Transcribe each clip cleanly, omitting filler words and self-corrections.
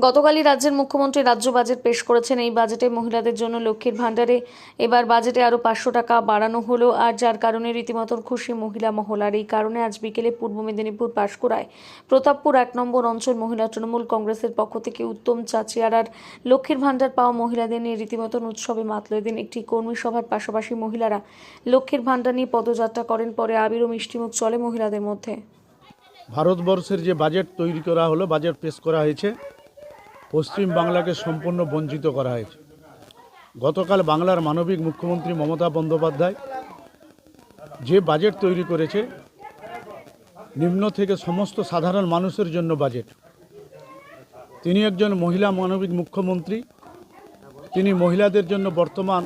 গতকালই রাজ্যের মুখ্যমন্ত্রী রাজ্য বাজেট পেশ করেছেন। এই বাজেটে মহিলাদের জন্য লক্ষ্মীর ভাণ্ডারে এবার বাজেটে আরও 500 টাকা বাড়ানো হলো, আর যার কারণে রীতিমতন খুশি মহিলা মহল। আর এই কারণে আজ বিকেলে পূর্ব মেদিনীপুর পাঁশকুড়ায় প্রতাপপুর 1 নম্বর অঞ্চল মহিলা তৃণমূল কংগ্রেসের পক্ষ থেকে উত্তম চাচিয়ার আর লক্ষ্মীর ভাণ্ডার পাওয়া মহিলাদের নিয়ে রীতিমতন উৎসবে মাতল। এদিন একটি কর্মী সভার পাশাপাশি মহিলারা লক্ষ্মীর ভাণ্ডার নিয়ে পদযাত্রা করেন। পরে আবির ও মিষ্টিমুখ চলে মহিলাদের মধ্যে। ভারতবর্ষের যে বাজেট তৈরি করা হলো, বাজেট পেশ করা হয়েছে, পশ্চিম বাংলাকে সম্পূর্ণ বঞ্চিত করা হয়েছে। গতকাল বাংলার মানবিক মুখ্যমন্ত্রী মমতা বন্দ্যোপাধ্যায় যে বাজেট তৈরি করেছে, নিম্ন থেকে সমস্ত সাধারণ মানুষের জন্য বাজেট। তিনি একজন মহিলা মানবিক মুখ্যমন্ত্রী। তিনি মহিলাদের জন্য বর্তমান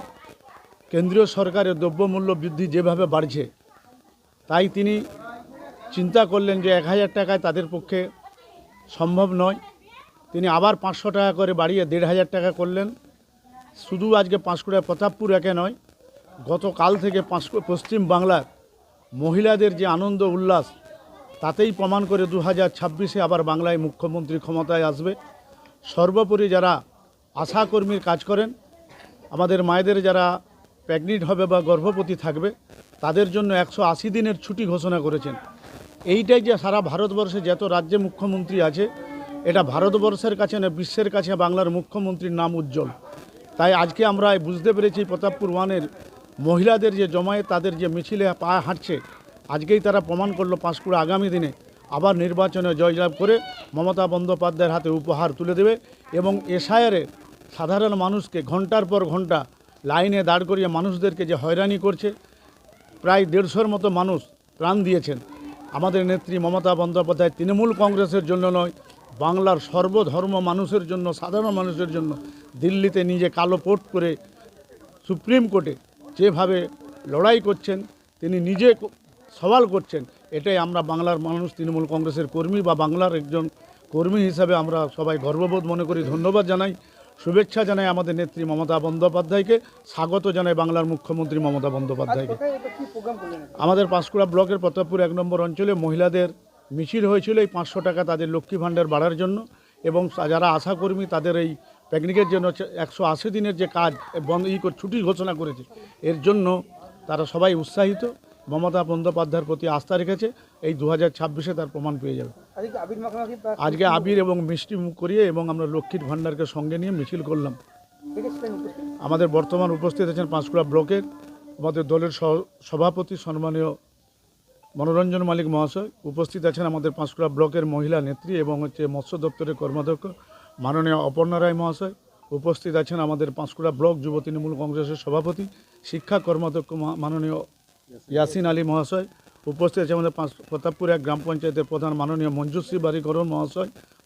কেন্দ্রীয় সরকারের দ্রব্যমূল্য বৃদ্ধি যেভাবে বাড়ছে, তাই তিনি চিন্তা করলেন যে 1000 টাকায় তাদের পক্ষে সম্ভব নয়। তিনি আবার 500 টাকা করে বাড়িয়ে 1500 টাকা করলেন। শুধু আজকে পাঁশকুড়ায় প্রতাপপুর একে নয়, গতকাল থেকে পশ্চিম বাংলার মহিলাদের যে আনন্দ উল্লাস, তাতেই প্রমাণ করে 2026-এ আবার বাংলায় মুখ্যমন্ত্রী ক্ষমতায় আসবে। সর্বোপরি যারা আশাকর্মীর কাজ করেন, আমাদের মায়েদের যারা প্রেগনেন্ট হবে বা গর্ভবতী থাকবে, তাদের জন্য 180 দিনের ছুটি ঘোষণা করেছেন। এইটাই যে সারা ভারতবর্ষে যত রাজ্যে মুখ্যমন্ত্রী আছে, এটা ভারতবর্ষের কাছে না, বিশ্বের কাছে বাংলার মুখ্যমন্ত্রীর নাম উজ্জ্বল। তাই আজকে আমরা বুঝতে পেরেছি প্রতাপপুর 1-এর মহিলাদের যে জমায়েত, তাদের যে মিছিলে পা হাঁটছে, আজকেই তারা প্রমাণ করলো পাঁশকুড়া আগামী দিনে আবার নির্বাচনে জয়লাভ করে মমতা বন্দ্যোপাধ্যায়ের হাতে উপহার তুলে দেবে। এবং এসআইআরে সাধারণ মানুষকে ঘন্টার পর ঘন্টা লাইনে দাঁড় করিয়ে মানুষদেরকে যে হয়রানি করছে, প্রায় 150-র মতো মানুষ প্রাণ দিয়েছেন। আমাদের নেত্রী মমতা বন্দ্যোপাধ্যায় তৃণমূল কংগ্রেসের জন্য নয়, বাংলার সর্বধর্ম মানুষের জন্য, সাধারণ মানুষের জন্য দিল্লিতে নিজে কালো কোট করে সুপ্রিম কোর্টে যেভাবে লড়াই করছেন, তিনি নিজে সওয়াল করছেন। এটাই আমরা বাংলার মানুষ, তৃণমূল কংগ্রেসের কর্মী বা বাংলার একজন কর্মী হিসাবে আমরা সবাই গর্ববোধ মনে করি। ধন্যবাদ জানাই, শুভেচ্ছা জানাই আমাদের নেত্রী মমতা বন্দ্যোপাধ্যায়কে, স্বাগত জানাই বাংলার মুখ্যমন্ত্রী মমতা বন্দ্যোপাধ্যায়কে। আমাদের পাঁশকুড়া ব্লকের প্রতাপপুর 1 নম্বর অঞ্চলে মহিলাদের মিছিল হয়েছিল এই 500 টাকা তাদের লক্ষ্মী ভাণ্ডার বাড়ার জন্য, এবং যারা আশাকর্মী তাদের এই প্রেগনেন্টের জন্য 180 দিনের যে কাজ বন্ধ ছুটি ঘোষণা করেছে, এর জন্য তারা সবাই উৎসাহিত। মমতা বন্দ্যোপাধ্যায়ের প্রতি আস্থা রেখেছে। এই 2026-এ তার প্রমাণ পেয়ে যাবে। আজকে আবির এবং মিষ্টি মুখ করিয়ে এবং আমরা লক্ষ্মীর ভাণ্ডারকে সঙ্গে নিয়ে মিছিল করলাম। আমাদের বর্তমান উপস্থিত আছেন পাঁশকুড়া ব্লকের আমাদের দলের সভাপতি সম্মানীয় মনোরঞ্জন মালিক মহাশয়, উপস্থিত আছেন আমাদের পাঁশকুড়া ব্লকের মহিলা নেত্রী এবং মৎস্য দপ্তরের কর্মাধ্যক্ষ মাননীয় অপর্ণা রায় মহাশয়, উপস্থিত আছেন আমাদের পাঁশকুড়া ব্লক যুব তৃণমূল কংগ্রেসের সভাপতি শিক্ষা কর্মাধ্যক্ষ মাননীয় ইয়াসিন আলী মহাশয়, উপস্থিত আছে আমাদের প্রতাপপুর 1 গ্রাম পঞ্চায়েতের প্রধান মাননীয় মঞ্জুশ্রী বারিকরণ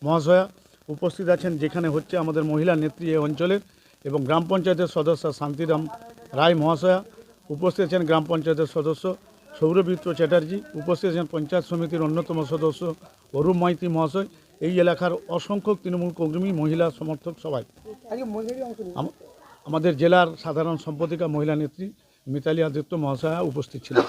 মহাশয়া, উপস্থিত আছেন যেখানে হচ্ছে আমাদের মহিলা নেত্রী এই অঞ্চলের এবং গ্রাম পঞ্চায়েতের সদস্য শান্তিরাম রায় মহাশয়া, উপস্থিত আছেন গ্রাম পঞ্চায়েতের সদস্য সৌরবিত্র চ্যাটার্জি, উপস্থিত আছেন পঞ্চায়েত সমিতির অন্যতম সদস্য অরূপ মাইতি মহাশয়, এই এলাকার অসংখ্য তৃণমূল কর্মী, মহিলা সমর্থক সবাই। আমাদের জেলার সাধারণ সম্পাদিকা মহিলা নেত্রী মিতালি আদিত্য মহাশয়া উপস্থিত ছিলেন।